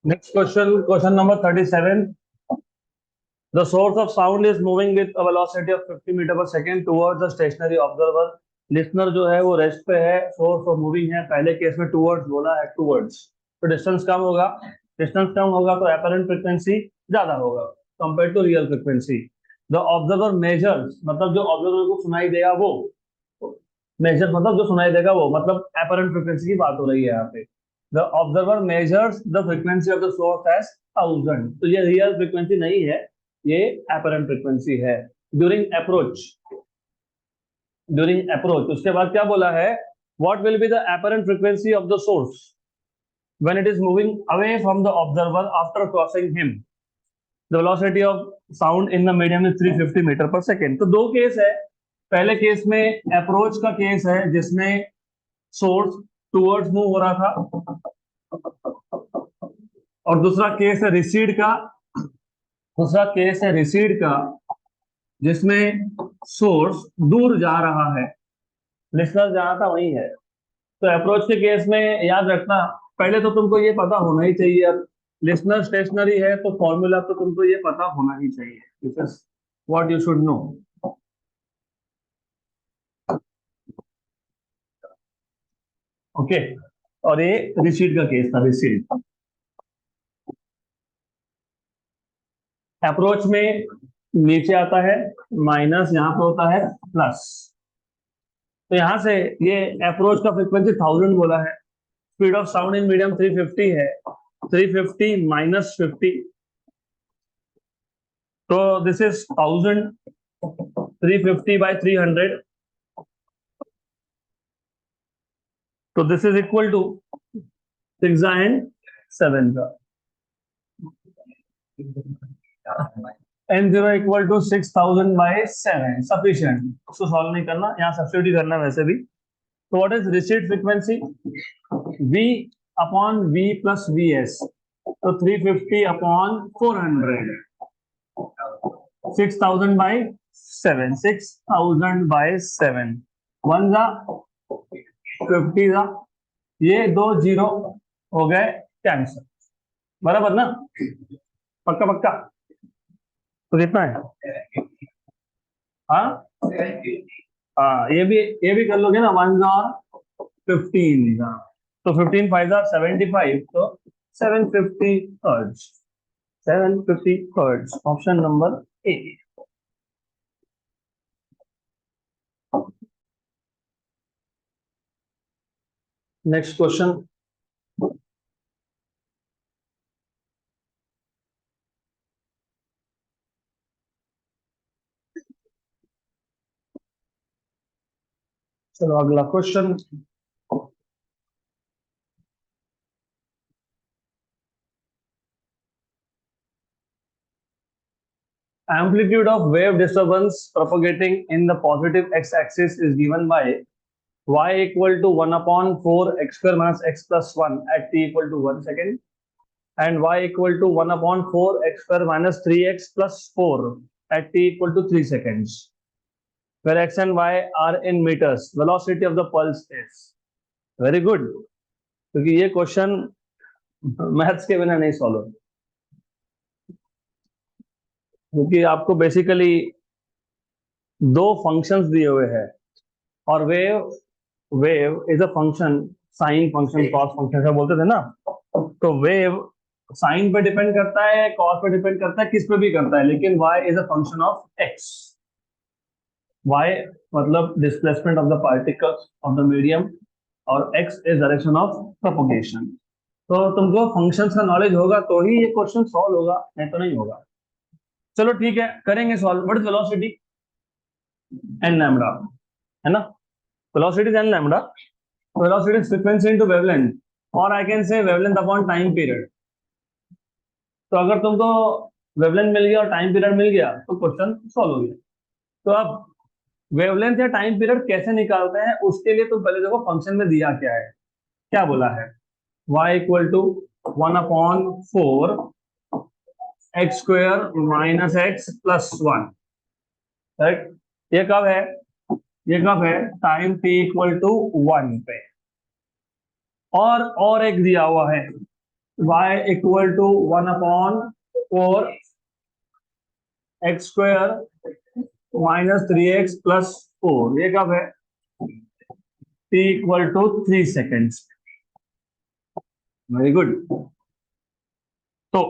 Next question, question number 37. The source of sound is moving with a velocity of 50 metre per second towards the stationary observer. Listener जो है वो rest पे है, source of moving है, पहले case में towards बोला है, टूवर्ड्स, तो डिस्टेंस कम होगा, डिस्टेंस कम होगा तो एपरेंट फ्रीक्वेंसी ज्यादा होगा compare to real frequency. The observer measures, मतलब जो ऑब्जर्वर को सुनाई देगा वो, मेजर मतलब जो सुनाई देगा वो, मतलब एपरेंट फ्रीक्वेंसी की बात हो रही है यहाँ पे. The observer measures the frequency of the source as 1000, तो ये रियल फ्रीक्वेंसी नहीं है, ये एपरेंट फ्रीक्वेंसी है. ड्यूरिंग अप्रोच, ड्यूरिंग अप्रोच उसके बाद क्या बोला है, what will be the apparent frequency of the source when it is moving away from the observer after crossing him. The velocity of sound in the medium is 350 metre per second. तो दो case है, पहले case में approach का case है जिसमें source towards move हो रहा था, और दूसरा केस है रिसीड का, दूसरा केस है रिसीड का जिसमें सोर्स दूर जा रहा है, लिसनर जहां था वही है. तो अप्रोच के केस में याद रखना, पहले तो तुमको ये पता होना ही चाहिए, अब लिसनर स्टेशनरी है तो फॉर्मूला तो तुमको ये पता होना ही चाहिए. This is what you should know. Okay, और ये रिसीड का केस था, रिसीड. अप्रोच में नीचे आता है माइनस, यहाँ पे होता है प्लस. तो यहां से ये अप्रोच का फ्रीक्वेंसी 1000 बोला है, speed of sound in medium 350 है, 350 माइनस 50, तो दिस इज 1000, 350 बाई 300, तो this is equal to 6 and 7 का, n0 equal to 6000 by 7 sufficient. उसको सॉल्व नहीं करना, यहाँ सब्स्टिट्यूट करना वैसे भी. तो what is received frequency, v upon v plus we s, तो 350 अपॉन 400, 6000 बाई 7, 6000 बाई 7, 1 जा 50 जा, ये दो जीरो हो गए कैंसर, बराबर ना, पक्का पक्का. तो कितना है, हाँ हाँ, ये भी कर लोगे ना, 1 और 15 जा, तो 15 5 जा 75, तो 750 hertz, 750 hertz, option number A. Next question. चलो अगला question. Amplitude of wave disturbance propagating in the positive x-axis is given by y equal to 1 upon 4 x square minus x plus 1 at t equal to 1 second, and y equal to 1 upon 4 x square minus 3x plus 4 at t equal to 3 seconds, where x and y are in meters. Velocity of the pulse is. Very good. क्योंकि ये question maths के बिना नहीं solve होगा, क्योंकि आपको basically दो functions दिए हुए हैं, और wave wave is a function, sine function cos function ऐसा बोलते थे ना, तो वेव साइन पे डिपेंड करता है, कॉस पे डिपेंड करता है, किस पे भी करता है, लेकिन y is a function of x. y मतलब displacement of the particles of the medium, और x is direction of propagation. तो तुमको फंक्शंस का नॉलेज होगा तो ही ये क्वेश्चन सॉल्व होगा, नहीं तो नहीं होगा. चलो ठीक है, करेंगे solve. What is velocity, n lambda, है ना, velocity is n lambda, velocity is frequency into wavelength, or I can say wavelength upon time period. तो अगर तुमको वेवलेंथ मिल गया और टाइम पीरियड मिल गया तो क्वेश्चन सॉल्व हो गया. तो अब वेवलेंथ या टाइम पीरियड कैसे निकालते हैं, उसके लिए तुम पहले देखो फंक्शन में दिया क्या है. क्या बोला है, y equal to 1 upon 4 x square minus x plus 1, right. ये कब है, ये कब है, टाइम t इक्वल टू 1 पे. और एक दिया हुआ है, y equal to 1/4 x square -3x+4, ये कब है? t equal to 3 seconds. Very good. तो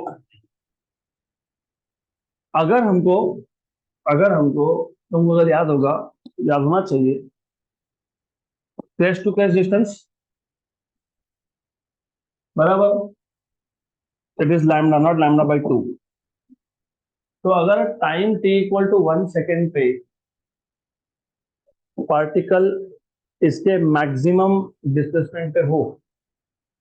अगर हमको तुमको अगर याद होना चाहिए, क्रेस्ट टू क्रेस्ट डिस्टेंस बराबर इट इज लैम्डा नॉट λ/2। तो अगर time t equal to 1 second पे पार्टिकल इसके मैक्सिमम डिस्प्लेसमेंट पे हो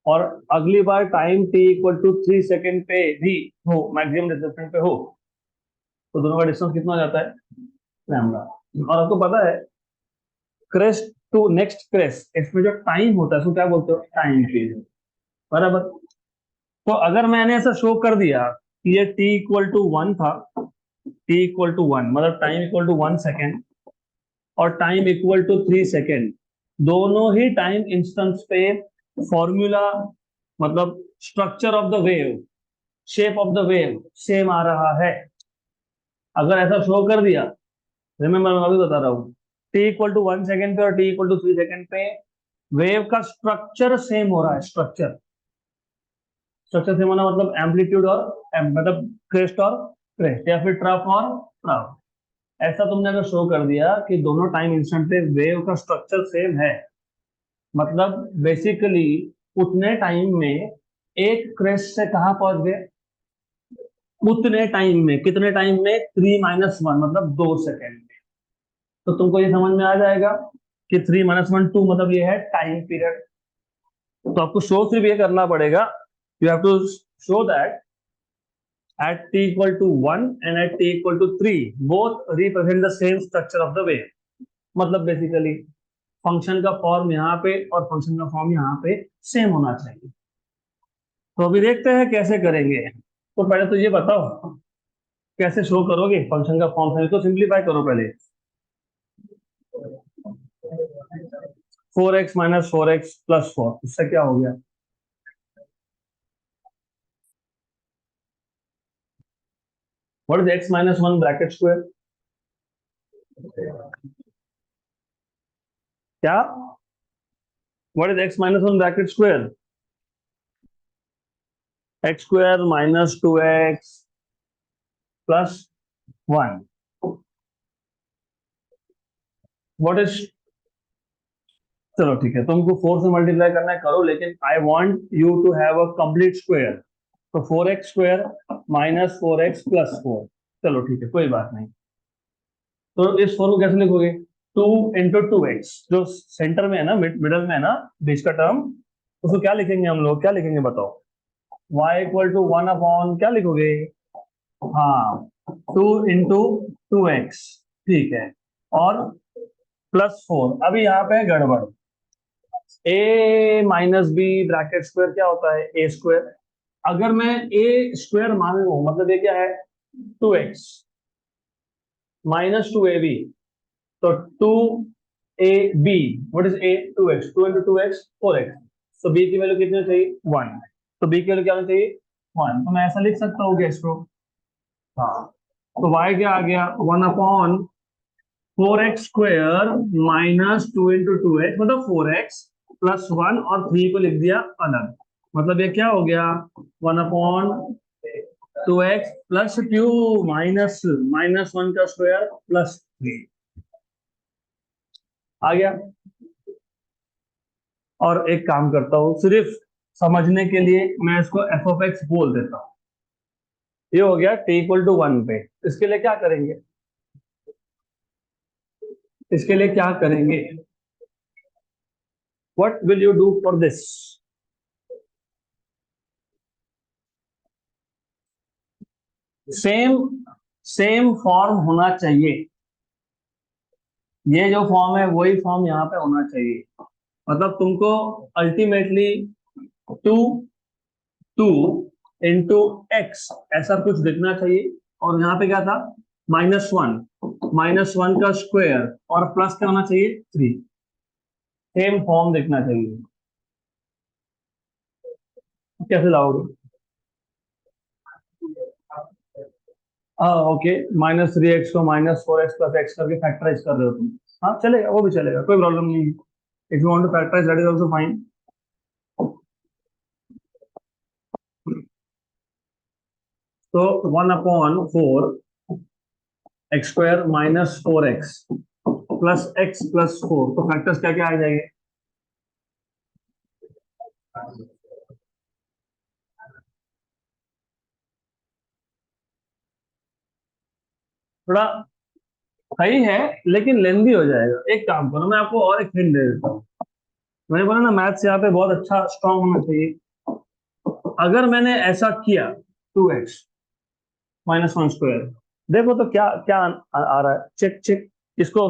और अगली बार time t equal to 3 second पे भी हो, मैक्सिमम डिस्प्लेसमेंट पे हो, तो दोनों का डिस्टेंस कितना हो जाता है? लैम्डा। और आपको पता है क्रेस्ट टू नेक्स्ट क्रेस्ट, इसमें जो टाइम होता है उसको क्या बोलते हो? टाइम पीरियड, बराबर। तो अगर मैंने ऐसा शो कर दिया कि ये t इक्वल टू 1 था, t इक्वल टू 1 मतलब टाइम इक्वल टू 1 सेकेंड और टाइम इक्वल टू 3 सेकेंड, दोनों ही टाइम इंस्टेंस पे फॉर्मूला मतलब structure of the wave, shape of the wave same आ रहा है। अगर ऐसा शो कर दिया, रिमेंबर मैं अभी बता रहा हूँ, t इक्वल टू 1 सेकेंड पे और t इक्वल टू 3 सेकेंड पे वेव का स्ट्रक्चर सेम हो रहा है। स्ट्रक्चर सेम होना मतलब एम्पलीट्यूड और मतलब क्रेस्ट और क्रेस्ट, या फिर ट्रफ और ट्रफ। ऐसा तुमने अगर शो कर दिया कि दोनों टाइम इंस्टेंट पे वेव का स्ट्रक्चर सेम है, मतलब बेसिकली उतने टाइम में एक क्रेस्ट से कहां पहुंच गए? उतने टाइम में, कितने टाइम में? 3 - 1 मतलब 2 सेकेंड में। तो तुमको ये समझ में आ जाएगा कि 3 - 1 2 मतलब ये है टाइम पीरियड। तो आपको शो सिर्फ ये करना पड़ेगा, you have to show that at t equal to 1 and at t equal to 3 both represent the same structure of the wave। मतलब बेसिकली फंक्शन का फॉर्म यहाँ पे और फंक्शन का फॉर्म यहाँ पे सेम होना चाहिए। तो अभी देखते हैं कैसे करेंगे। तो पहले तो ये बताओ कैसे शो करोगे फंक्शन का फॉर्म है, तो सिंप्लीफाई करो पहले। 4x - 4x+4, इससे क्या हो गया? What is x - 1 bracket square? क्या? What is x - 1 bracket square? x² - 2x+1। What is, चलो ठीक है, तुमको 4 से मल्टीप्लाई करना है करो, लेकिन I want you to have a complete square. तो 4x² - 4x+4। चलो ठीक है, कोई बात नहीं। तो इस 4 को कैसे लिखोगे? 2 × 2x, जो सेंटर में है ना, मिडल में है ना, बीच का टर्म, उसको क्या लिखेंगे हम लोग? क्या लिखेंगे बताओ? y इक्वल टू 1 क्या लिखोगे? हाँ, 2 × 2x, ठीक है। और +4। अभी यहाँ पे है गड़बड़। a - b ब्रैकेट स्क्वायर क्या होता है? a square. अगर मैं a स्क्वायर मान लूं, मतलब ये क्या है? 2x -2ab, तो 2ab, what is a? 2x, 2 × 2x 4x। तो b की वैल्यू कितनी चाहिए? 1। तो b की वैल्यू क्या होनी चाहिए? 1। तो मैं ऐसा लिख सकता हूँ क्या इसको? हाँ। तो y क्या आ गया? 1/4x² -2 × 2x मतलब 4x+1, और 3 को लिख दिया अलग। मतलब ये क्या हो गया? 1/2x+2 -1 का स्क्वायर +3 आ गया। और एक काम करता हूँ, सिर्फ समझने के लिए मैं इसको f(x) बोल देता हूँ। ये हो गया t इक्वल टू 1 पे। इसके लिए क्या करेंगे? इसके लिए क्या करेंगे? What will you do for this? Same same form होना चाहिए। ये जो फॉर्म है वही फॉर्म यहाँ पे होना चाहिए। मतलब तुमको अल्टीमेटली 2 × x ऐसा कुछ दिखना चाहिए। और यहाँ पे क्या था? -1 का स्क्वायर और प्लस क्या होना चाहिए? 3। सेम फॉर्म दिखना चाहिए। कैसे लाओगे? हाँ ओके, -3x को -4x प्लस एक्स करके फैक्टराइज कर रहे हो तुम। हाँ चलेगा, वो भी चलेगा, कोई प्रॉब्लम नहीं है। If you want to factorise that is also fine. तो 1/4 x² -4x plus x plus 4, तो फैक्टर्स क्या क्या आ जाएंगे? थोड़ा सही है लेकिन लेंदी हो जाएगा। एक काम करो, मैं आपको और एक हिंट दे देता हूँ। मैंने बोला ना मैथ्स यहाँ पे बहुत अच्छा स्ट्रांग होना चाहिए। अगर मैंने ऐसा किया 2x -1², देखो तो क्या क्या आ रहा है, चेक चेक। इसको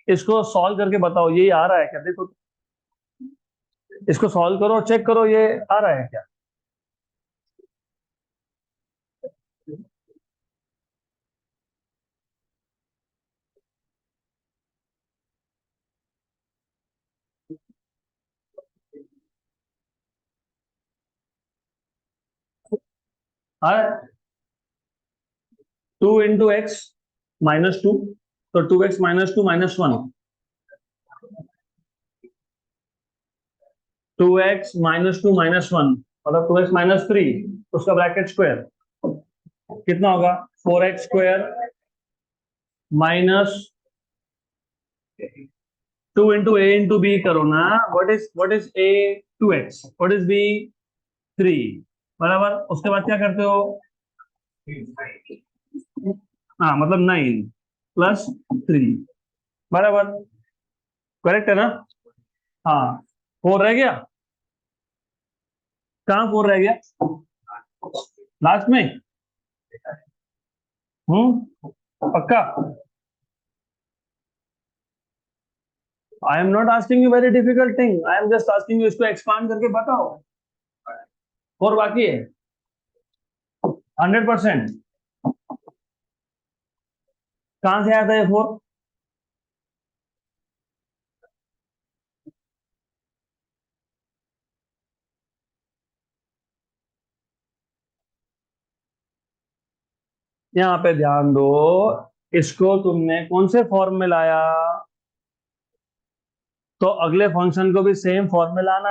इसको सॉल्व करके बताओ, ये आ रहा है क्या? देखो, इसको सॉल्व करो, चेक करो ये आ रहा है क्या। आ रहा है। 2 × x -2, तो 2x -2 -1। 2x -2 -1 मतलब 2x -3, उसका ब्रैकेट स्क्वायर कितना होगा? 4x² माइनस 2 × a × b करो ना। What is a 2x, what is b 3, बराबर। उसके बाद क्या करते हो? हाँ मतलब 9 + 3, बराबर। करेक्ट है ना? हाँ, 4 रह गया। कहाँ 4 रह गया? लास्ट में। पक्का? I am not asking you very difficult thing, I am just asking you, इसको एक्सपांड करके बताओ। 4 बाकी है। 100%। कहां से आया था ये 4? यहाँ पे ध्यान दो, इसको तुमने कौन से फॉर्म में लाया? तो अगले फंक्शन को भी सेम फॉर्म में लाना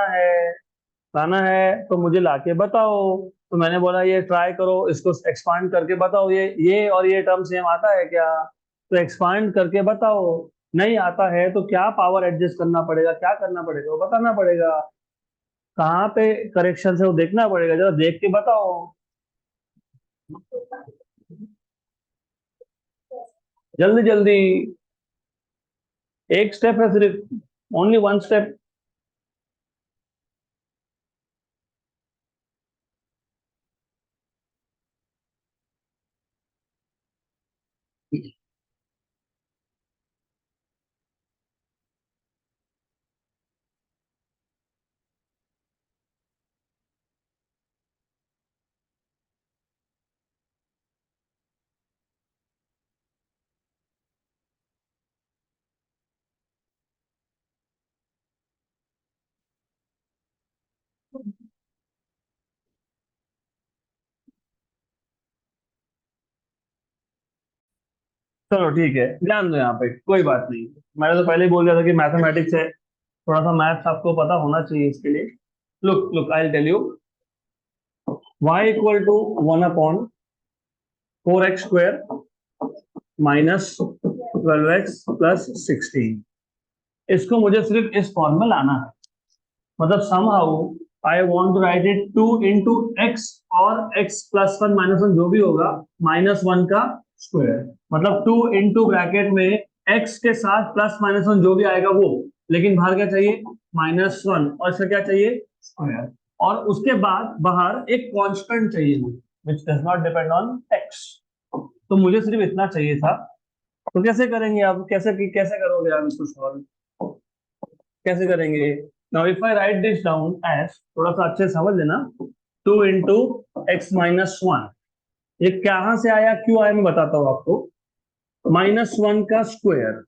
है तो मुझे लाके बताओ। तो मैंने बोला ये ट्राई करो, इसको एक्सपांड करके बताओ, ये और ये टर्म सेम आता है क्या? तो एक्सपांड करके बताओ। नहीं आता है तो क्या पावर एडजस्ट करना पड़ेगा, क्या करना पड़ेगा वो बताना पड़ेगा। कहाँ पे करेक्शन है वो देखना पड़ेगा, जरा देख के बताओ। जल्दी जल्दी। एक स्टेप है सिर्फ, ओनली वन स्टेप। चलो ठीक है, ध्यान दो यहाँ पे, कोई बात नहीं। मैंने तो पहले ही बोल दिया था कि मैथमेटिक्स है, थोड़ा सा मैथ्स आपको पता होना चाहिए इसके लिए। Look look, I tell you. y = 1/4x² -12x + 16। इसको मुझे सिर्फ इस फॉर्म में लाना है। मतलब somehow I want to write it 2 × x और x+1 - 1 जो भी होगा -1 का स्क्वायर। मतलब 2 × ब्रैकेट में x के साथ +- 1 जो भी आएगा वो, लेकिन बाहर क्या चाहिए? -1, और इसका क्या चाहिए? स्क्वायर। और उसके बाद बाहर एक कांस्टेंट चाहिए मुझे, which does not depend on x। तो मुझे सिर्फ इतना चाहिए था। तो कैसे करेंगे आप, कैसे करोगे आप इसको सॉल्व? कैसे करेंगे? Now if I write this down as, थोड़ा सा अच्छे से समझ लेना, 2 × x - 1, ये कहां से आया क्यों आया मैं बताता हूं आपको। -1 का स्क्वायर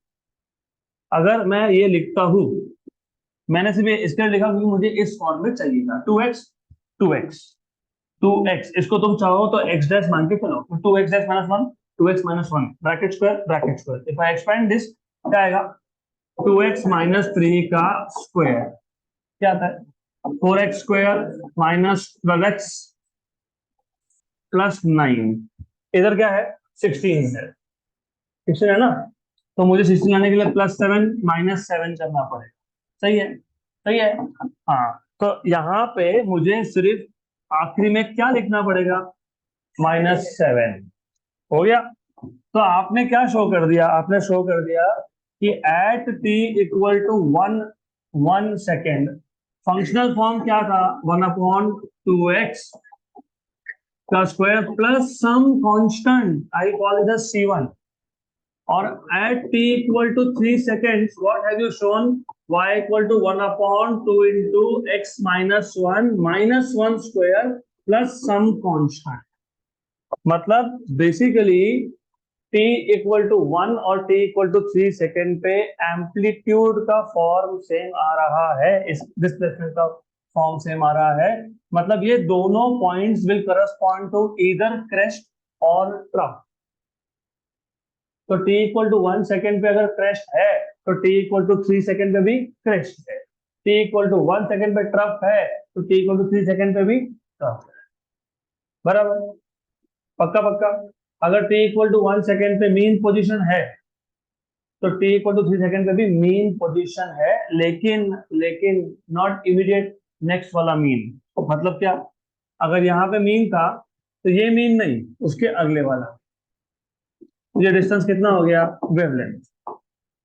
अगर मैं ये लिखता हूं, मैंने सिर्फ इसके लिए लिखा क्योंकि मुझे इस फॉर्म में चाहिए था। 2x 2x इसको तुम चाहो तो x डैश मान के चलो, 2x dash minus 1, 2x minus 1 bracket square, if I expand this क्या आएगा, 2x माइनस 3 का स्क्वायर क्या आता है, 4x square minus 12x plus 9, इधर क्या है 16 है, 16 है ना, तो मुझे 16 लाने के लिए प्लस 7 माइनस 7 करना पड़ेगा, सही है, सही है। हाँ, तो यहाँ पे मुझे सिर्फ आखिरी में क्या लिखना पड़ेगा, -7, हो गया। तो आपने क्या शो कर दिया, आपने शो कर दिया कि at t equal to 1 second functional form क्या था, 1/2x का square plus some constant, I call it as c1, और at t equal to 3 seconds what have you shown, y equal to 1/2 into x minus 1 square plus some constant, मतलब basically t equal to 1 और t equal to 3 second पे amplitude का form same आ रहा है, इस displacement का form same आ रहा है, मतलब ये दोनों points will correspond to either crest और ट्रफ। तो t इक्वल टू 1 सेकेंड पे अगर क्रेस्ट है तो t इक्वल टू 3 सेकेंड पे भी क्रेस्ट है, t इक्वल टू 1 सेकेंड पे ट्रफ है तो t इक्वल टू 3 सेकेंड पे भी ट्रफ है, बराबर, पक्का पक्का। अगर t इक्वल टू 1 सेकेंड पे मीन पोजीशन है तो t इक्वल टू 3 सेकेंड पे भी मीन पोजीशन है, लेकिन लेकिन नॉट इमीडिएट नेक्स्ट वाला मीन, मतलब क्या, अगर यहाँ पे मीन था तो ये मीन नहीं, उसके अगले वाला, ये डिस्टेंस कितना हो गया, वेवलेंथ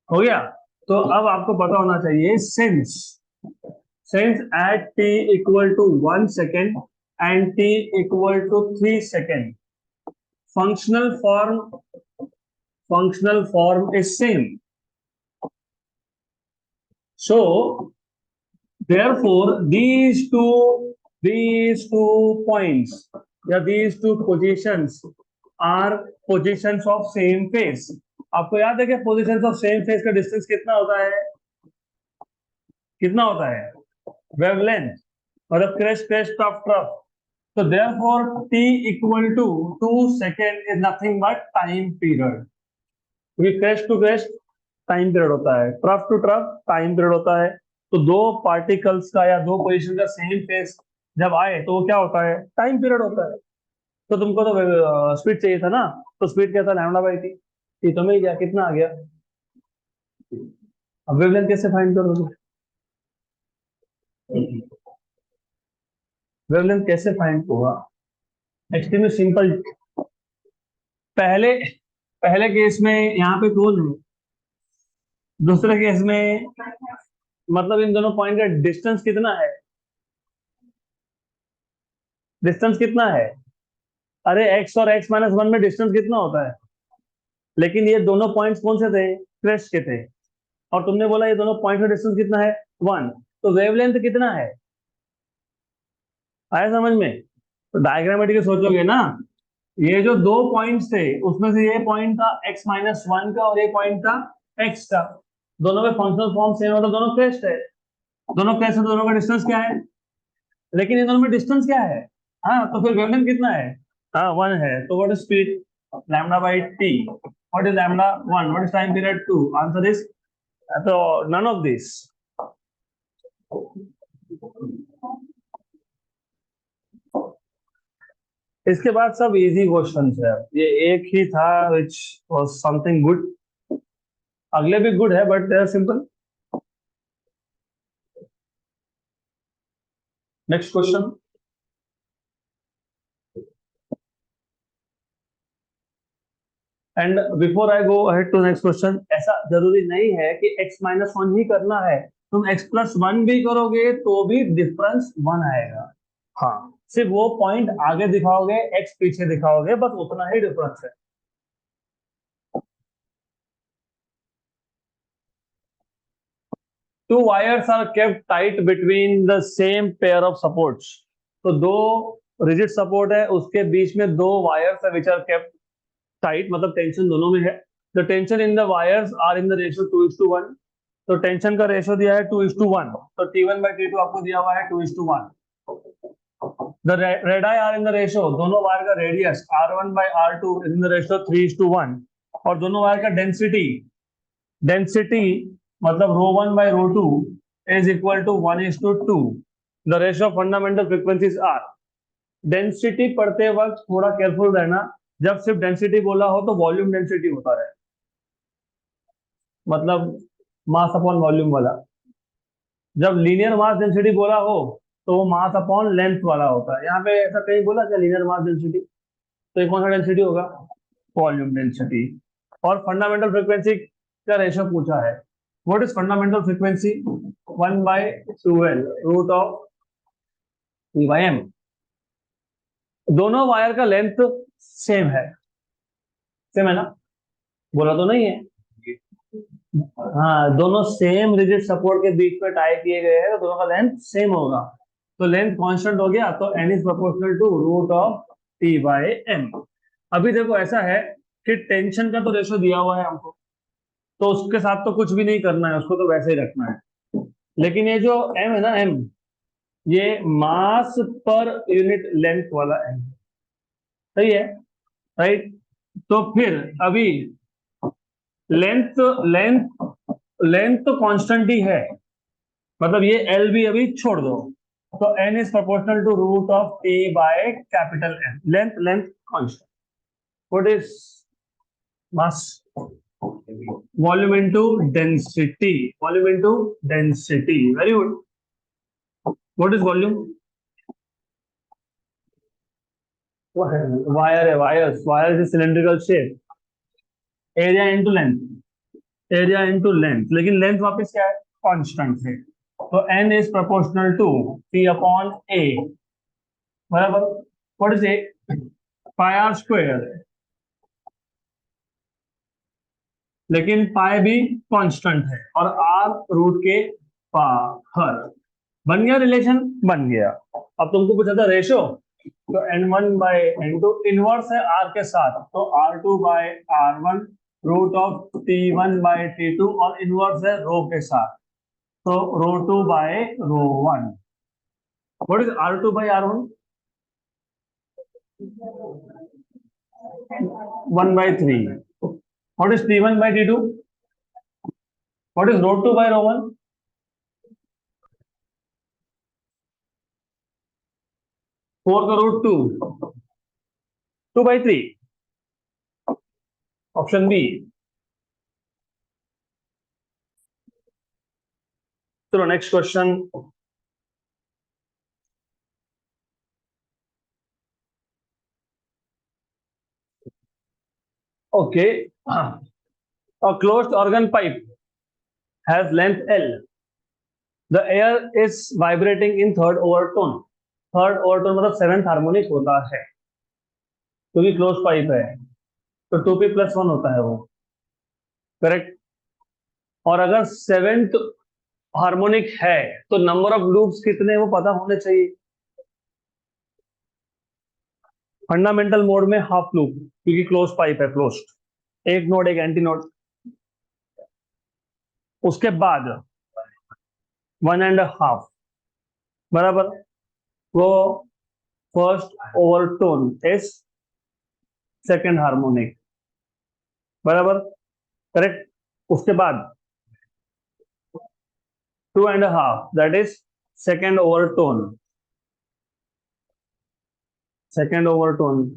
हो गया। तो अब आपको पता होना चाहिए since at t equal to 1 second and t equal to 3 second functional form is same, so therefore these two points या these two positions are positions of same phase। आपको याद है कि positions of same phase का distance कितना होता है, कितना होता है, वेवलेंथ, मतलब crest of trough, so therefore t equal to 2 second is nothing but time period, क्योंकि crest to crest time period होता है, trough to trough time period होता है, तो दो पार्टिकल्स का या दो पोजीशन का सेम फेस जब आए तो वो क्या होता है, टाइम पीरियड होता है। तो तुमको तो स्पीड चाहिए था ना, तो स्पीड क्या था, λ/t, ये तो मिल गया, कितना आ गया, अब वेवलेंथ कैसे फाइंड करोगे, वेवलेंथ कैसे फाइंड होगा, एक्सट्रीमली सिंपल, पहले पहले केस में यहाँ पे कौन है, दूसरे केस में, मतलब इन दोनों पॉइंट का डिस्टेंस कितना है, डिस्टेंस कितना है, अरे x और x माइनस 1 में डिस्टेंस कितना होता है, लेकिन ये दोनों पॉइंट्स कौन से थे, क्रेस्ट के थे, और तुमने बोला ये दोनों पॉइंट का डिस्टेंस कितना है, 1, तो वेवलेंथ कितना है, आया समझ में। तो डायग्रामेटिकली सोचोगे ना, ये जो दो पॉइंट्स थे उसमें से ये पॉइंट था x-1 का और ये पॉइंट था x का, दोनों में फंक्शनल फॉर्म सेम होता, दोनों क्रेस्ट है, दोनों क्रेस्ट है, दोनों का डिस्टेंस क्या है, लेकिन इन दोनों में डिस्टेंस क्या है, हाँ, तो फिर वेवलेंथ कितना है, हाँ 1 है, तो what is speed, λ/t, what is λ1, what is time period 2, answer is, तो नन ऑफ दिस। इसके बाद सब इजी क्वेश्चंस है, ये एक ही था विच वाज समथिंग गुड, अगले भी गुड है but they are simple. Next question, and before I go ahead to next question, ऐसा जरूरी नहीं है कि x-1 ही करना है, तुम x+1 भी करोगे तो भी डिफरेंस 1 आएगा, हाँ, सिर्फ वो पॉइंट आगे दिखाओगे, x पीछे दिखाओगे, बस उतना ही डिफरेंस है। Two wires are kept tight between the same pair of supports, तो दो रिजिड सपोर्ट है, उसके बीच में दो वायर्स है विच आर केप्ट टाइट, मतलब टेंशन दोनों में है, the tension in the wires are in the ratio 2:1, तो टेंशन का रेशियो दिया है 2:1, तो T1/T2 आपको दिया हुआ है 2:1, the radii are in the ratio, दोनों वायर का radius r1 by r2 is in the ratio 3:1, और दोनों वायर का डेंसिटी, डेंसिटी मतलब ρ1 by ρ2 is equal to 1:2, the ratio of fundamental frequencies are. Density पढ़ते वक्त थोड़ा केयरफुल रहना, जब सिर्फ डेंसिटी बोला हो तो वॉल्यूम डेंसिटी होता रहे, मतलब मास अपॉन वॉल्यूम वाला। जब लीनियर मास डेंसिटी बोला हो तो वो मास अपॉन लेंथ वाला होता है। यहाँ पे ऐसा कहीं बोला क्या लीनियर मास डेंसिटी? तो ये कौन सा डेंसिटी होगा? Volume density. और फंडामेंटल फ्रीक्वेंसी का रेशियो पूछा है। What is fundamental frequency? 1/2L root of P/m। दोनों वायर का लेंथ सेम है, सेम है ना? बोला तो नहीं है? हाँ, दोनों सेम रिजिड सपोर्ट के बीच में टाई किए गए हैं, तो दोनों का लेंथ सेम होगा, तो लेंथ कांस्टेंट हो गया, तो n is proportional to root of P/m। अभी देखो ऐसा है कि टेंशन का तो रेशो दिया हुआ है हमको, तो उसके साथ तो कुछ भी नहीं करना है, उसको तो वैसे ही रखना है। लेकिन ये जो m है ना, m, ये मास पर यूनिट लेंथ वाला m, सही है, राइट? तो फिर अभी लेंथ लेंथ लेंथ तो कांस्टेंट ही है, मतलब ये एल भी अभी छोड़ दो, तो n is proportional to root of P by capital M। Length length constant. What is mass? Volume into density, volume into density, very good. What is volume? Wire है, wires, wire is cylindrical shape. Area into length, area into length, लेकिन length वापस क्या है? Constant है, तो n is proportional to P upon A, बराबर। What is A? Pi R square, लेकिन pi भी कांस्टेंट है और आर रूट के बाहर। बन गया रिलेशन? बन गया। अब तुमको पूछा था रेशो, तो n1/n2 इनवर्स है r के साथ, तो r2/r1 रूट ऑफ t1/t2, और इनवर्स है रो के साथ, तो ρ2/ρ1। What is r2/r1? 1/3। What is t1/t2? What is ρ2/ρ1? 4 का रूट 2, 2/3, ऑप्शन बी। चलो next question. Okay, a closed organ pipe has length L. The air is vibrating in third overtone. Third overtone मतलब seventh harmonic होता है, क्योंकि close pipe है, तो 2p+1 होता है वो, करेक्ट। और अगर सेवेंथ हार्मोनिक है तो नंबर ऑफ लूप्स कितने वो पता होने चाहिए। फंडामेंटल मोड में हाफ लूप, क्योंकि क्लोज पाइप है, क्लोज्ड, एक नोड एक एंटी नोड। उसके बाद 1.5, बराबर, वो first overtone is second harmonic, बराबर, करेक्ट। उसके बाद 2.5 that is second overtone, second overtone.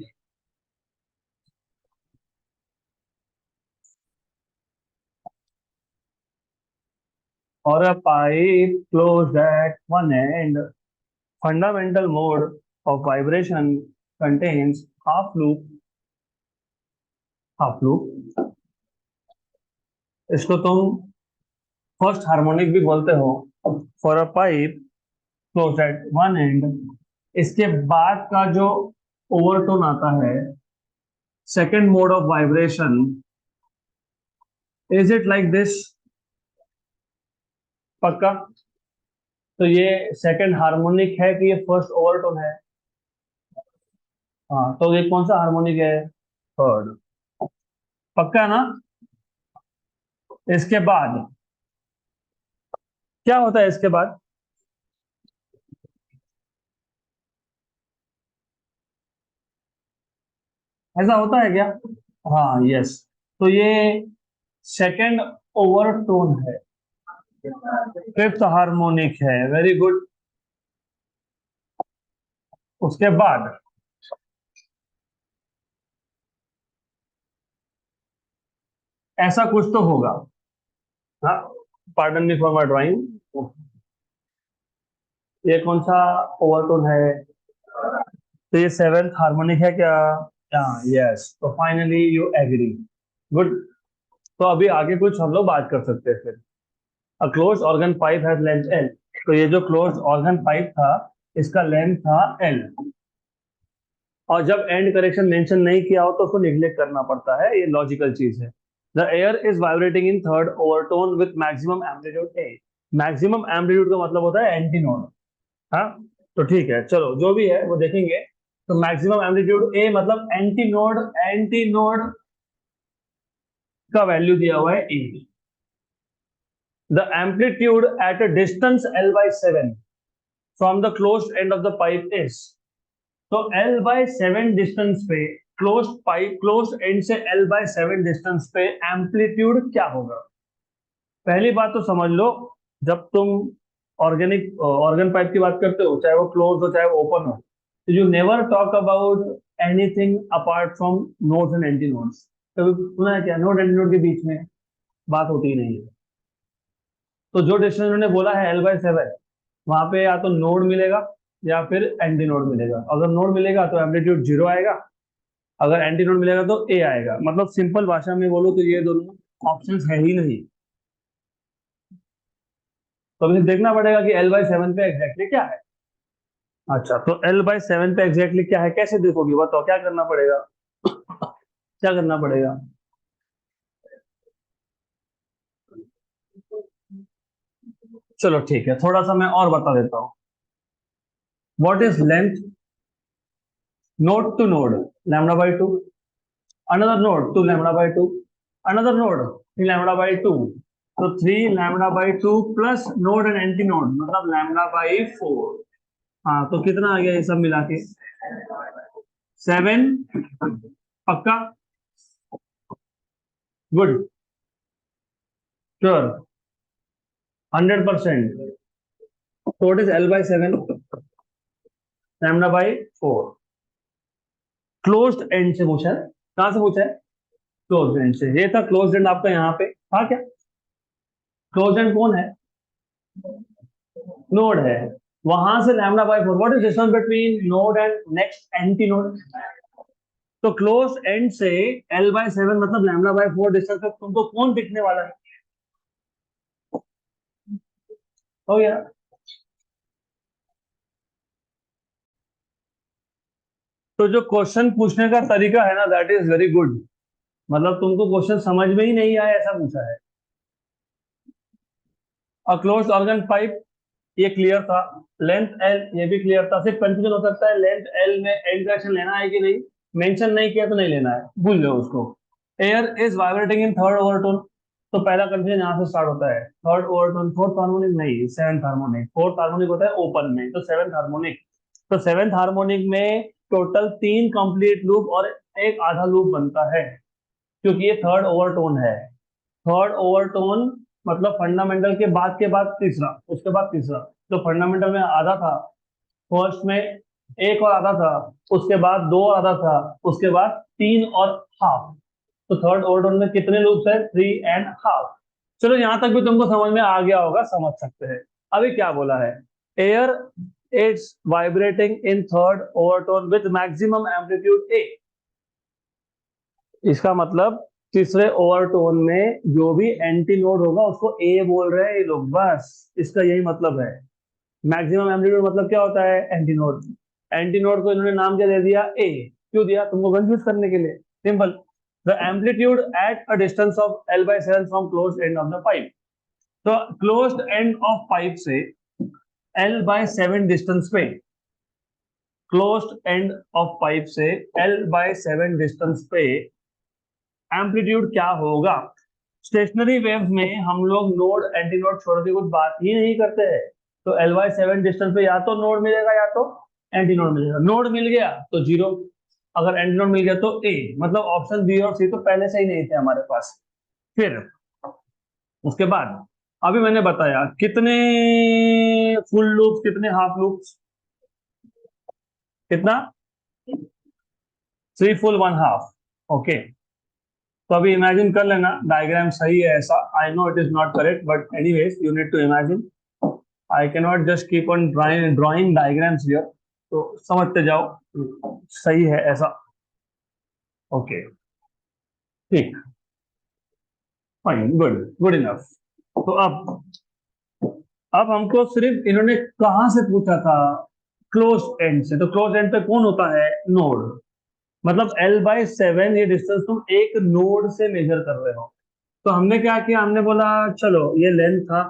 और a pipe closed at one end, fundamental mode of vibration contains half loop, half loop। इसको तुम फर्स्ट हार्मोनिक भी बोलते हो। For a pipe closed eight one and, इसके बाद का जो ओवरटोन आता है, second mode of vibration, is it like this? पक्का? तो ये सेकेंड हार्मोनिक है कि ये फर्स्ट ओवरटोन है? हाँ, तो ये कौन सा हार्मोनिक है? थर्ड। पक्का ना? इसके बाद क्या होता है? इसके बाद ऐसा होता है क्या? हाँ, यस। तो ये सेकंड ओवरटोन है, फिफ्थ हार्मोनिक है। Very good. उसके बाद ऐसा कुछ तो होगा। हाँ, pardon me for my drawing. ये कौन सा ओवरटोन है? तो ये सेवेंथ हार्मोनिक है क्या? हाँ, यस। तो फाइनली यू एग्री। गुड। तो अभी आगे कुछ हम लोग बात कर सकते हैं फिर। A close organ pipe has length L. तो ये जो क्लोज ऑर्गन पाइप था, इसका लेंथ था एल। और जब एंड करेक्शन मेंशन नहीं किया हो तो उसको निग्लेक्ट करना पड़ता है, ये लॉजिकल चीज है। The air is vibrating in third overtone with maximum amplitude A. Maximum amplitude का मतलब होता है एंटीनोड। हाँ, तो ठीक है, चलो जो भी है वो देखेंगे। तो मैक्सिमम एम्पलीट्यूड ए मतलब एंटीनोड, एंटीनोड का वैल्यू दिया हुआ है A. The amplitude at a distance L by seven from the closed end of the pipe is. तो एल बाय सेवन डिस्टेंस पे, क्लोज पाइप क्लोज एंड से एल बाय सेवन डिस्टेंस पे amplitude क्या होगा? पहली बात तो समझ लो, जब तुम ऑर्गेनिक ऑर्गन पाइप की बात करते हो, चाहे वो क्लोज हो चाहे वो ओपन हो, तो you never talk about anything apart from nodes and anti nodes. कभी सुना है क्या नोड एंटी नोड के बीच में बात होती ही नहीं है? तो जो डिस्टेंस उन्होंने बोला है एल बाय सेवन, वहां पे या तो नोड मिलेगा या फिर एंटी नोड मिलेगा। अगर नोड मिलेगा तो एम्पलीट्यूड जीरो आएगा, अगर एंटी नोड मिलेगा तो ए आएगा। मतलब सिंपल भाषा में बोलो तो ये दोनों ऑप्शंस है ही नहीं। तो अभी देखना पड़ेगा कि एल बाई सेवन पे एग्जैक्टली क्या है। अच्छा, तो एल बाई सेवन पे एग्जैक्टली क्या है कैसे देखोगी? बताओ क्या करना पड़ेगा? क्या करना पड़ेगा? चलो ठीक है, थोड़ा सा मैं और बता देता हूँ। What is length? Node to node lambda by two, another node to lambda by two, another node three lambda by two. तो three lambda by two plus node and antinode मतलब लैम्डा बाई फोर। हाँ, तो कितना आ गया ये सब मिला के? सेवन। पक्का? गुड। श्योर? 100%? तो what is L by seven? Lambda by four. Closed end से पूछा है। कहां से पूछा है? क्लोज्ड एंड से। ये था क्लोज्ड एंड आपका यहाँ पे था क्या? क्लोज्ड एंड कौन है? नोड है। वहां से lambda by four. What is difference between node and next anti node? तो क्लोज एंड से एल बाई सेवन मतलब लैम्डा बाई फोर डिस्टेंस पे तुमको कौन दिखने वाला है? हो गया। तो जो क्वेश्चन पूछने का तरीका है ना, दैट इज वेरी गुड। मतलब तुमको क्वेश्चन समझ में ही नहीं आया ऐसा पूछा है। और क्लोज ऑर्गन पाइप ये क्लियर था। लेंथ एल ये भी क्लियर था। सिर्फ कंफ्यूजन हो सकता है लेंथ एल में एंड डायरेक्शन लेना है कि नहीं। मेंशन नहीं किया तो नहीं लेना है, भूल लो उसको। Air is vibrating in third overtone. तो पहला कंफ्यूजन यहाँ से स्टार्ट होता है। थर्ड ओवरटोन फोर्थ हार्मोनिक नहीं, सेवंथ हार्मोनिक। फोर्थ हार्मोनिक होता है ओपन में, तो सेवंथ हार्मोनिक। तो सेवंथ हार्मोनिक में टोटल तीन कंप्लीट लूप और एक आधा लूप बनता है, क्योंकि ये थर्ड ओवरटोन है। थर्ड ओवरटोन मतलब फंडामेंटल के बाद तीसरा, उसके बाद तीसरा। तो फंडामेंटल में आधा था, फर्स्ट में एक और आधा था, उसके बाद दो और आधा था, उसके बाद तीन और हाफ। तो थर्ड ओवरटोन में कितने लूप्स है? Three and half. चलो यहां तक भी तुमको समझ में आ गया होगा, समझ सकते हैं। अभी क्या बोला है? Air is vibrating in third overtone with maximum amplitude A. इसका मतलब तीसरे ओवरटोन में जो भी एंटी नोड होगा उसको ए बोल रहे हैं ये लोग, बस इसका यही मतलब है। मैक्सिमम एम्पलीट्यूड मतलब क्या होता है? Anti node. एंटी नोड को इन्होंने नाम क्या दे दिया? ए। क्यों दिया? तुमको कंफ्यूज करने के लिए। Simple. The amplitude at a distance of L by seven from close and of the pipe. तो क्लोज एंड ऑफ पाइप से एल बाय सेवन डिस्टेंस पे, क्लोज्ड एंड ऑफ पाइप से एल बाय सेवन डिस्टेंस पे amplitude क्या होगा? Stationery waves में हम लोग नोड एंटी नोड छोड़ के कुछ बात ही नहीं करते हैं। तो एल बाय सेवन डिस्टेंस पे या तो नोड मिलेगा या तो एंटी नोड मिलेगा। नोड मिल गया तो जीरो, अगर एंटी नोड मिल गया तो ए, मतलब ऑप्शन बी और सी तो पहले से ही नहीं थे हमारे पास। फिर उसके बाद अभी मैंने बताया कितने फुल लूप्स कितने हाफ लूप्स, कितना, 3 फुल 1 हाफ। ओके, तो अभी इमेजिन कर लेना डायग्राम सही है ऐसा। I know it is not correct but anyways you need to imagine. I can not just keep on drawing diagrams here, तो समझते जाओ सही है ऐसा। ओके, ठीक, फाइन, गुड, गुड इनफ। तो अब हमको सिर्फ इन्होंने कहां से पूछा था, क्लोज एंड से। तो क्लोज एंड पे कौन होता है, नोड। मतलब L/7 ये डिस्टेंस तुम एक नोड से मेजर कर रहे हो। तो हमने क्या किया, हमने बोला चलो ये लेंथ था,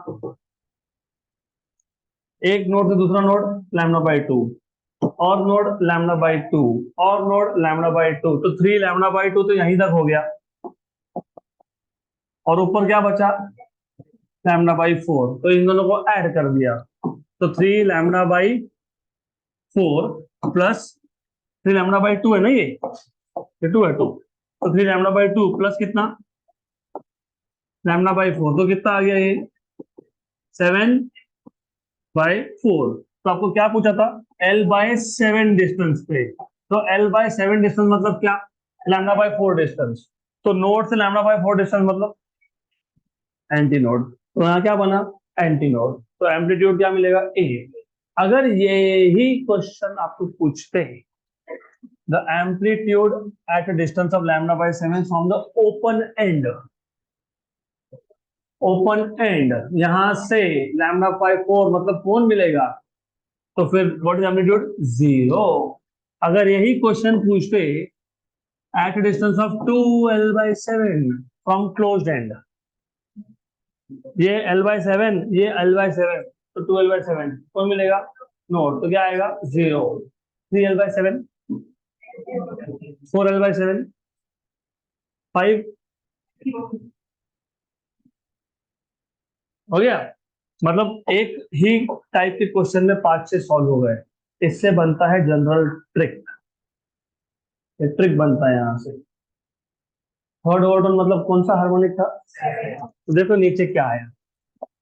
एक नोड से दूसरा नोड λ/2, और नोड λ/2, और नोड λ/2, तो 3 λ/2 तो यहीं तक हो गया। और ऊपर क्या बचा, λ/4, तो इन दोनों को ऐड कर दिया। तो 3 λ/4 प्लस 3 λ/2 है ना, ये 2 है, 2, तो 3 λ/2 प्लस कितना, λ/4, तो कितना आ गया ये 7/4। तो आपको क्या पूछा था, L/7 डिस्टेंस पे। तो L/7 डिस्टेंस मतलब क्या, λ/4 डिस्टेंस। तो नोड से λ/4 डिस्टेंस मतलब एंटी नोड। तो यहाँ क्या बना, एंटी नोड। तो एम्पलीट्यूड क्या मिलेगा, ए। अगर ये ही क्वेश्चन आपको पूछते हैं, the amplitude at a distance of λ/7 from the open end, open end यहां से λ/4 मतलब कौन मिलेगा, तो फिर व्हाट इज एम्पलीट्यूड, 0। अगर यही क्वेश्चन पूछते at distance of 2L/7 from closed end, ये L/7, ये L/7, तो 2L/7 कौन मिलेगा, नोट, तो क्या आएगा 0। 3L/7, 4L/7, 5, हो गया। मतलब एक ही टाइप के क्वेश्चन में 5-6 सॉल्व हो गए। इससे बनता है जनरल ट्रिक, ये ट्रिक बनता है यहाँ से। थर्ड ऑर्डर मतलब कौन सा हार्मोनिक था, तो देखो नीचे क्या आया।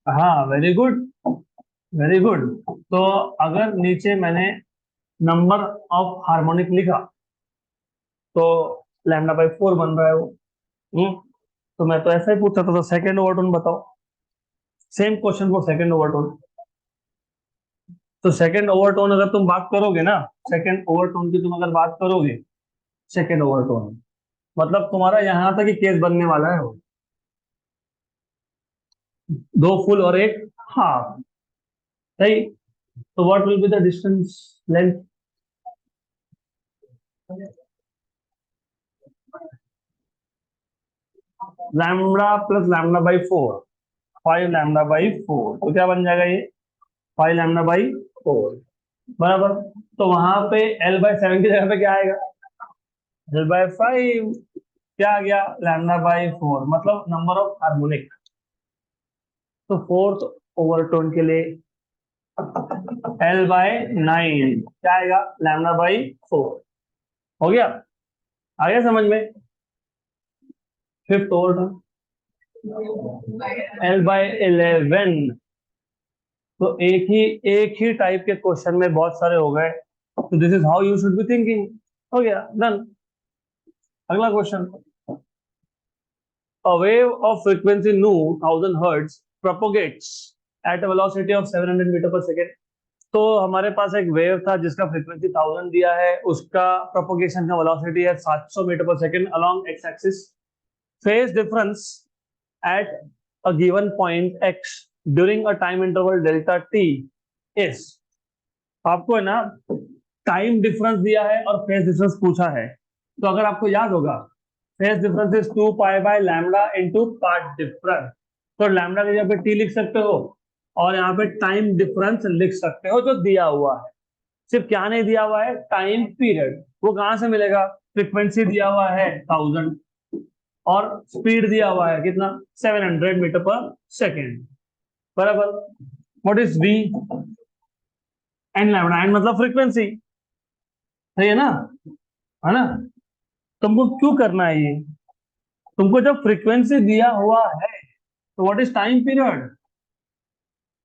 हाँ, वेरी गुड, वेरी गुड। तो अगर नीचे मैंने नंबर ऑफ हार्मोनिक लिखा तो λ/4 बन रहा है वो। तो मैं तो ऐसा ही पूछता था, तो सेकंड ओवरटोन बताओ। Same question for second overtone. तो सेकंड ओवरटोन अगर तुम बात करोगे ना, सेकंड ओवरटोन की तुम अगर बात करोगे, सेकंड ओवरटोन मतलब तुम्हारा यहां तक ही केस बनने वाला है वो, 2 फुल और 1 हाफ, सही। तो what will be the distance length, lambda plus λ/4, 5 λ/4, तो क्या बन जाएगा ये 5 λ/4 बराबर। तो वहां पे L/7 की जगह पे क्या आएगा, L/5, क्या आ गया λ/4, मतलब नंबर ऑफ हार्मोनिक। तो फोर्थ ओवरटोन के लिए L/9 क्या आएगा, λ/4, हो गया, आ गया समझ में। Fifth overtone L/11। तो एक ही टाइप के क्वेश्चन में बहुत सारे हो गए, तो this is how you should be thinking. हो गया, डन। अगला question, a wave of frequency nu 1000 hertz propagates at a velocity of 700 metre per second. तो हमारे पास एक वेव था जिसका फ्रीक्वेंसी 1000 दिया है, उसका प्रोपोगेशन का वेलोसिटी है 700 metre per second along x axis. Phase difference at a given point x during a time interval delta t is. आपको है ना टाइम डिफरेंस दिया है और फेज डिफरेंस पूछा है। तो अगर आपको याद होगा, phase difference is 2π/λ into part difference. तो लैम्डा की जगह पे टी लिख सकते हो, और यहाँ पे टाइम डिफरेंस लिख सकते हो जो दिया हुआ है। सिर्फ क्या नहीं दिया हुआ है, टाइम पीरियड। वो कहां से मिलेगा, फ्रीक्वेंसी दिया हुआ है 1000 और स्पीड दिया हुआ है कितना, 700 मीटर पर सेकेंड बराबर। What is v, n lambda, n मतलब फ्रीक्वेंसी, सही है ना। है ना? तुमको क्यों करना है ये? तुमको जब फ्रीक्वेंसी दिया हुआ है तो व्हाट इज टाइम पीरियड?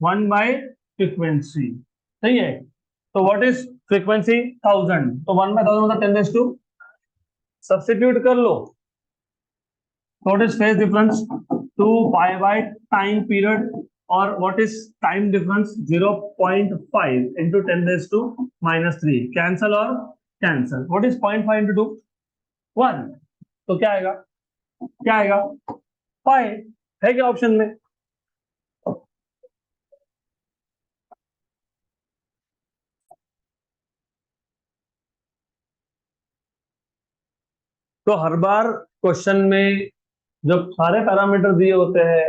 1/फ्रीक्वेंसी, सही है? तो व्हाट इज फ्रीक्वेंसी? 1000, तो 1/1000 मतलब 10 सब्स्टिट्यूट कर लो। What is phase difference? 2 pi by time period, or what is time difference? 0.5 into 10 raised to minus 3. Cancel or cancel. What is 0.5 into 2? 1. तो क्या आएगा? क्या आएगा? 5 है क्या ऑप्शन में? तो हर बार क्वेश्चन में जब सारे पैरामीटर दिए होते हैं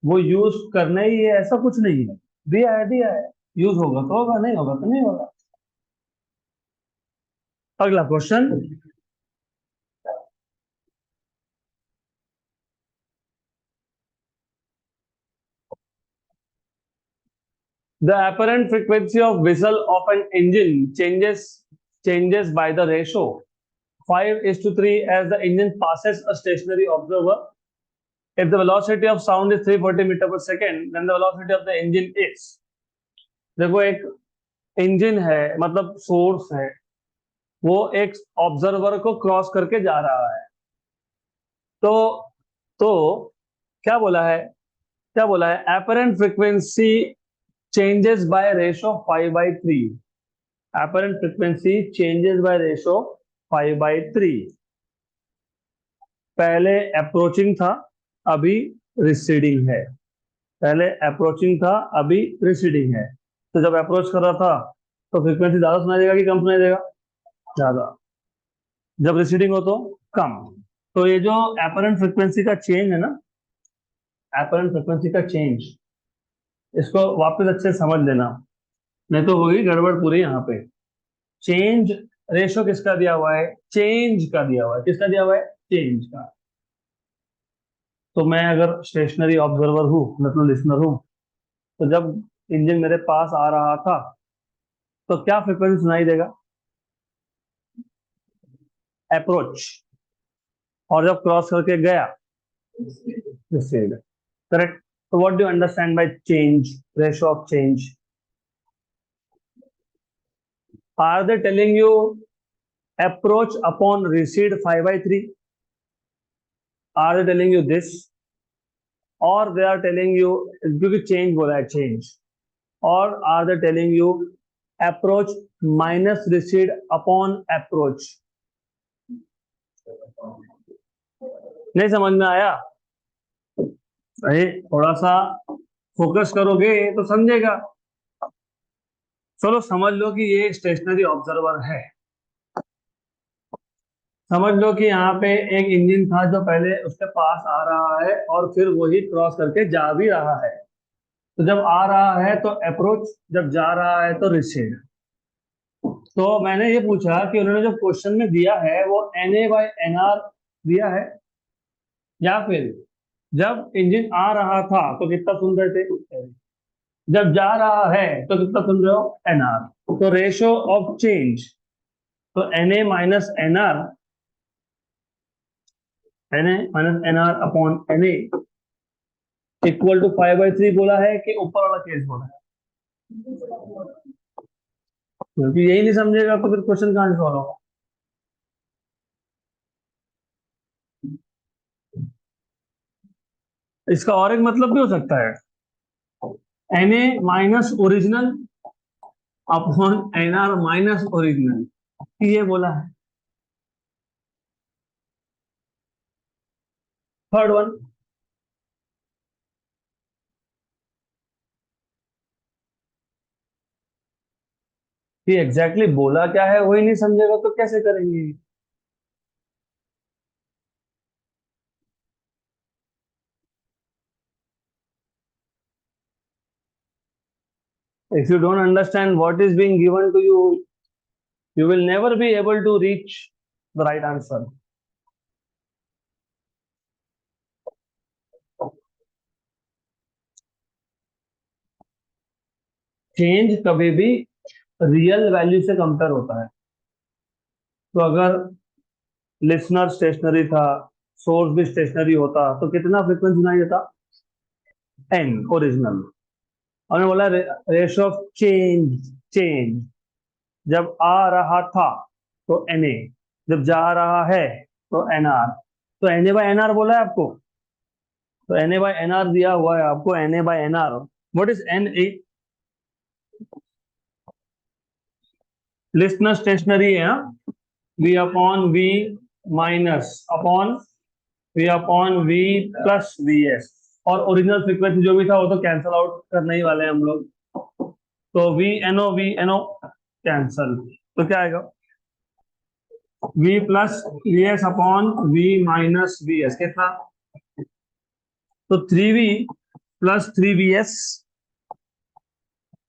वो यूज करना ही है ऐसा कुछ नहीं है। दिया है, यूज होगा तो होगा, नहीं होगा तो नहीं होगा। अगला question. The apparent frequency of whistle of an engine changes by the ratio 5:3 as the engine passes a stationary observer. If the velocity of sound is 340 meter per second, then the velocity of the engine is। देखो, एक engine है, मतलब source है, वो एक observer को cross करके जा रहा है। तो तो क्या बोला है? क्या बोला है? apparent frequency changes by ratio 5/3। apparent frequency changes by ratio 5/3। पहले अप्रोचिंग था, अभी रिसीडिंग है। पहले अप्रोचिंग था, अभी रिसीडिंग है। तो जब अप्रोच कर रहा था तो फ्रीक्वेंसी ज्यादा सुनाई देगा कि कम सुनाई देगा? ज्यादा। जब रिसीडिंग हो तो कम। तो ये जो एपरेंट फ्रीक्वेंसी का चेंज है ना, एपरेंट फ्रीक्वेंसी का चेंज, इसको वापस अच्छे से समझ लेना, नहीं तो होगी गड़बड़ पूरी यहाँ पे। चेंज रेशो किसका दिया हुआ है? चेंज का दिया हुआ है। किसका दिया हुआ है? चेंज का। तो मैं अगर स्टेशनरी ऑब्जर्वर हूँ, मतलब लिसनर हूँ, तो जब इंजन मेरे पास आ रहा था तो क्या फ्रिक्वेंसी सुनाई देगा? अप्रोच। और जब क्रॉस करके गया, रिसीड। करेक्ट। तो what do you understand by change, ratio of change? Are they telling you approach upon received 5/3? Are they telling you this, और दे आर टेलिंग यू, क्योंकि चेंज बोला है, चेंज, और are they telling you approach minus received upon approach? नहीं समझ में आया? अरे थोड़ा सा फोकस करोगे तो समझेगा। चलो समझ लो कि ये स्टेशनरी ऑब्जर्वर है। समझ लो कि यहाँ पे एक इंजन था जो पहले उसके पास आ रहा है और फिर वही क्रॉस करके जा भी रहा है। तो जब आ रहा है तो अप्रोच, जब जा रहा है तो रिसीड। तो मैंने ये पूछा कि उन्होंने जो क्वेश्चन में दिया है वो NA/NR दिया है, या फिर जब इंजन आ रहा था तो कितना सुन रहे थे, जब जा रहा है तो कितना सुन रहे हो, NR। तो रेशो ऑफ चेंज, तो NA-NR, NA-NR upon NA equal to 5/3 बोला है कि ऊपर वाला केस बोला है? क्योंकि यही नहीं समझेगा तो फिर क्वेश्चन कहाँ से सॉल्व होगा? इसका और एक मतलब भी हो सकता है, NA-ओरिजिनल अपॉन NR-ओरिजिनल, ये बोला है। थर्ड वन, कि एग्जैक्टली बोला क्या है वही नहीं समझेगा तो कैसे करेंगे? If you don't understand what is being given to you, you will never be able to reach the right answer. Change कभी भी रियल वैल्यू से कंपेयर होता है। तो अगर लिसनर स्टेशनरी था, सोर्स भी स्टेशनरी होता, तो कितना फ्रीक्वेंसी सुनाई देता? An original. और बोला रेट ऑफ चेंज, चेंज जब आ रहा था तो एन ए, जब जा रहा है तो एन आर। तो N A by N R बोला है आपको, तो N A by N R दिया हुआ है आपको, N A by N R. What is N A? Listener stationary है, V upon we minus upon we plus we S. और ओरिजिनल फ्रीक्वेंसी जो भी था वो तो कैंसल आउट करने ही वाले हैं हम लोग, तो वी एन ओ कैंसल, तो क्या आएगा? V plus we s upon we minus v s कितना? तो 3v plus 3vs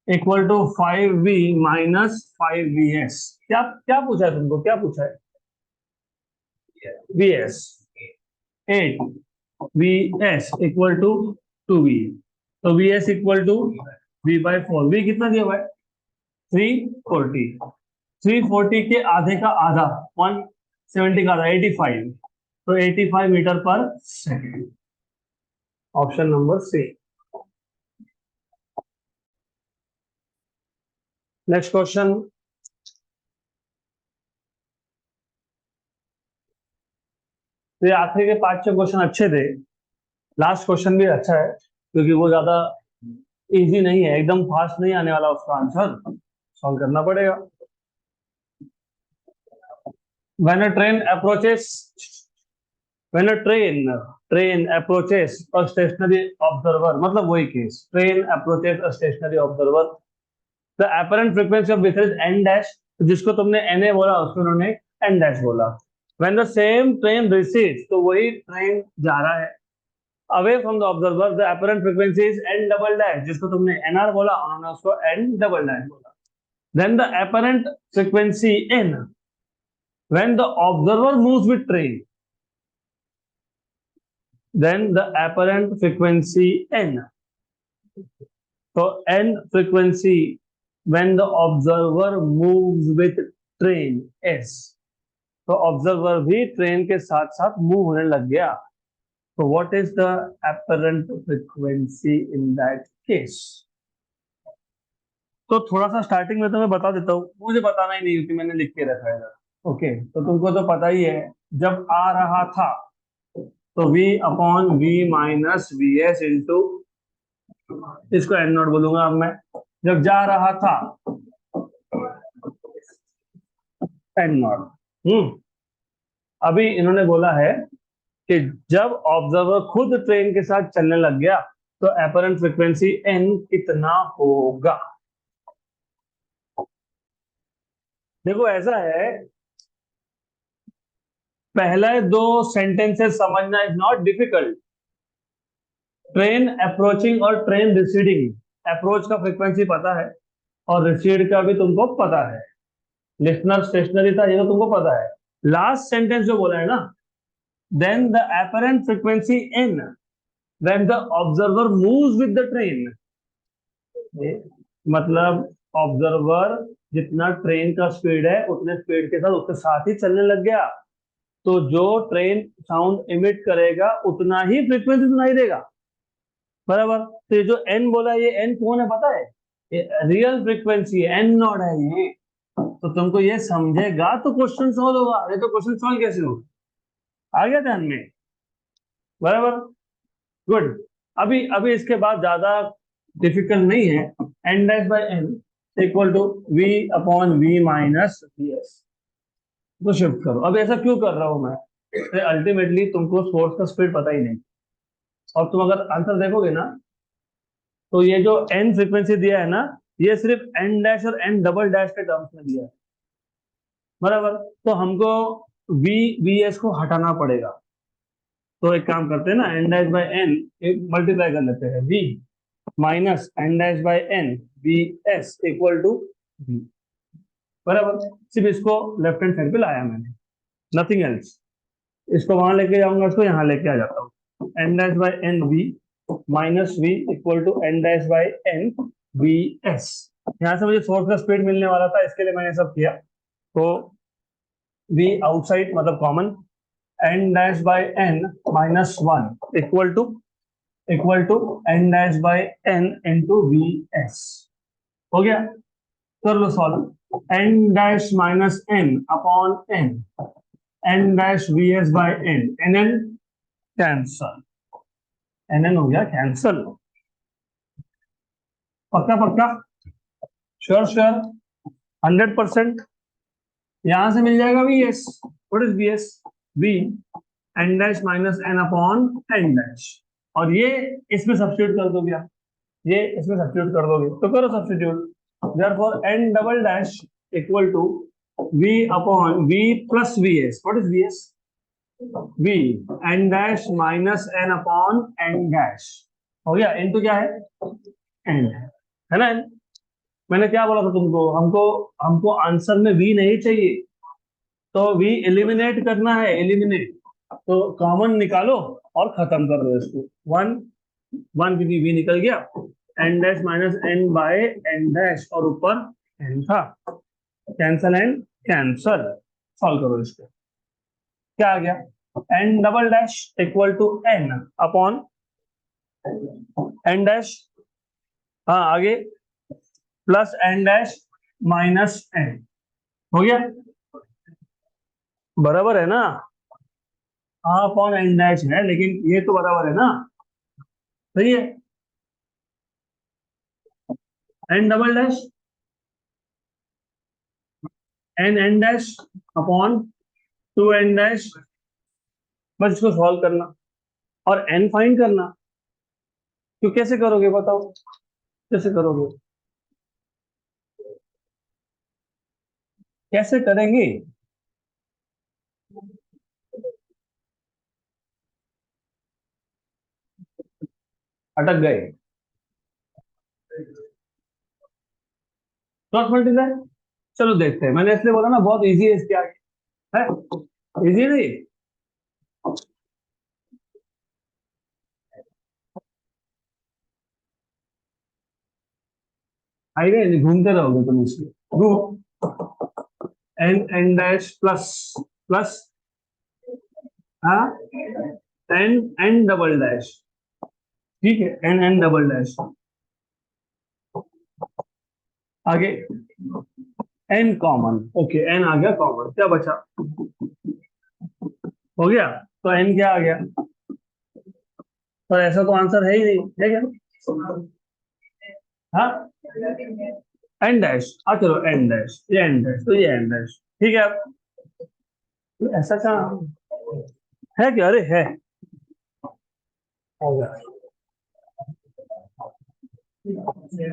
equal to 5v minus 5vs। क्या क्या पूछा है तुमको, क्या पूछा है? vs 8, vs equal to 2v, तो vs equal to v by 4। v कितना दिया भाई? 340। 340 के आधे का आधा 170 का आधा 85, तो 85 metre per second. Option number C. Next question. तो ये आखिरी के 5-6 क्वेश्चन अच्छे थे, लास्ट क्वेश्चन भी अच्छा है क्योंकि वो ज्यादा इजी नहीं है, एकदम फास्ट नहीं आने वाला उसका आंसर, सॉल्व करना पड़ेगा। When a train approaches, when a train approaches a stationary observer, मतलब वही case, train approaches a stationary observer, the apparent frequency of this is n dash, जिसको तुमने na बोला उसको उन्होंने n dash बोला। When the same train recedes, तो वही ट्रेन जा रहा है away from the observer, the apparent frequency is n double dash, जिसको तुमने nr बोला उन्होंने उसको n double dash बोला। Then the apparent frequency n when the observer moves with train, then the apparent frequency n, so n frequency when the observer moves with train s, तो observer भी train के साथ साथ move होने लग गया, तो what is the apparent frequency in that case? तो थोड़ा सा स्टार्टिंग में तो मैं बता देता हूँ, मुझे बताना ही नहीं क्योंकि मैंने लिख के रखा है। ओके, तो तुमको तो पता ही है, जब आ रहा था तो v upon we minus v s into, इसको एन नॉट बोलूंगा अब मैं, जब जा रहा था एन नॉट। अभी इन्होंने बोला है कि जब ऑब्जर्वर खुद ट्रेन के साथ चलने लग गया तो अपरेंट फ्रीक्वेंसी एन कितना होगा? देखो ऐसा है, पहले दो सेंटेंसेस समझना is not difficult. Train approaching और ट्रेन रिसीडिंग, अप्रोच का फ्रीक्वेंसी पता है और रिसीड का भी तुमको पता है। लिसनर स्टेशनरी था ये तो तुमको पता है। लास्ट सेंटेंस जो बोला है ना, then the apparent frequency n when the observer moves with the train, मतलब ऑब्जर्वर जितना ट्रेन का स्पीड है उतने स्पीड के साथ उसके साथ ही चलने लग गया, तो जो ट्रेन साउंड इमिट करेगा उतना ही फ्रीक्वेंसी सुनाई देगा, बराबर। तो ये जो एन बोला, ये एन कौन है पता है? ये रियल फ्रीक्वेंसी है, एन नॉट है ये। तो तुमको ये समझेगा तो क्वेश्चन सॉल्व होगा, नहीं तो क्वेश्चन सॉल्व कैसे होगा? आ गया ध्यान में? बराबर, गुड। अभी अभी इसके बाद ज्यादा डिफिकल्ट नहीं है। N dash by n equal to v upon we minus v s, तो शिफ्ट करो। अब ऐसा क्यों कर रहा हूं मैं? अल्टीमेटली तुमको सोर्स का स्पीड पता ही नहीं, और तुम अगर आंसर देखोगे ना तो ये जो एन फ्रीक्वेंसी दिया है ना, ये सिर्फ एन डैश और एन डबल डैश के टर्म्स में दिया है, बराबर। तो हमको वी वी एस को हटाना पड़ेगा, तो एक काम करते हैं ना, n dash by n multiply कर लेते हैं, v minus n dash by n v s equal to v, बराबर। सिर्फ इसको लेफ्ट हैंड साइड पे लाया मैंने, नथिंग एल्स। इसको वहां लेके जाऊंगा, इसको यहाँ लेके आ जाता हूँ। N dash by n v minus v equal to n dash by n v s. यहाँ से मुझे सोर्स का स्पीड मिलने वाला था, इसके लिए मैंने सब किया। तो v आउटसाइड मतलब common, n dash by n minus 1 equal to n dash by n into V S. हो गया, कर लो solve. n dash minus n upon n, n dash V S by n, nn cancel, nn हो गया cancel. पक्का पक्का, sure sure, 100%। यहां से मिल जाएगा v s. What is v s? V n dash minus n upon n dash, और ये इसमें सब्स्टिट्यूट कर दोगे आप, ये इसमें सब्स्टिट्यूट कर दोगे तो करो substitute. Therefore n double dash equal to v upon we plus we s. What is v s? V n dash minus n upon n dash. हो गया, इनटू क्या है? एन है ना। मैंने क्या बोला था तुमको, हमको हमको आंसर में वी नहीं चाहिए, तो वी एलिमिनेट करना है, एलिमिनेट। तो कॉमन निकालो और खत्म कर दो इसको। वन वन की वी निकल गया, n dash minus n by n dash, और ऊपर एन था, कैंसल एंड कैंसल। सॉल्व करो इसको, क्या आ गया? N double dash equal to n upon n dash, हाँ आगे, plus n dash minus n. हो गया, बराबर है ना? हाँ अपॉन एन डैश है, लेकिन ये तो बराबर है ना, सही है। N double dash n n dash upon two n dash, बस इसको सॉल्व करना और एन फाइंड करना। तो कैसे करोगे बताओ, कैसे करोगे, कैसे करेंगे? अटक गए, क्रॉस मल्टीप्लाई। चलो देखते हैं, मैंने इसलिए बोला ना बहुत इजी है, इसके आगे है, इजी नहीं। आएगा नहीं, घूमते रहोगे तुम इसमें। N n dash plus plus, हाँ, एन एन डबल डैश, ठीक है, एन एन डबल डैश। आगे एन कॉमन, ओके, एन आ गया कॉमन, क्या बचा? हो गया, तो एन क्या आ गया? तो ऐसा तो आंसर है ही नहीं, है क्या? हाँ, एन डैश, आ चलो एन डैश, ये एन डैश, तो ये एन डैश, ठीक है। अब तो ऐसा क्या है क्या? अरे है, हो गया।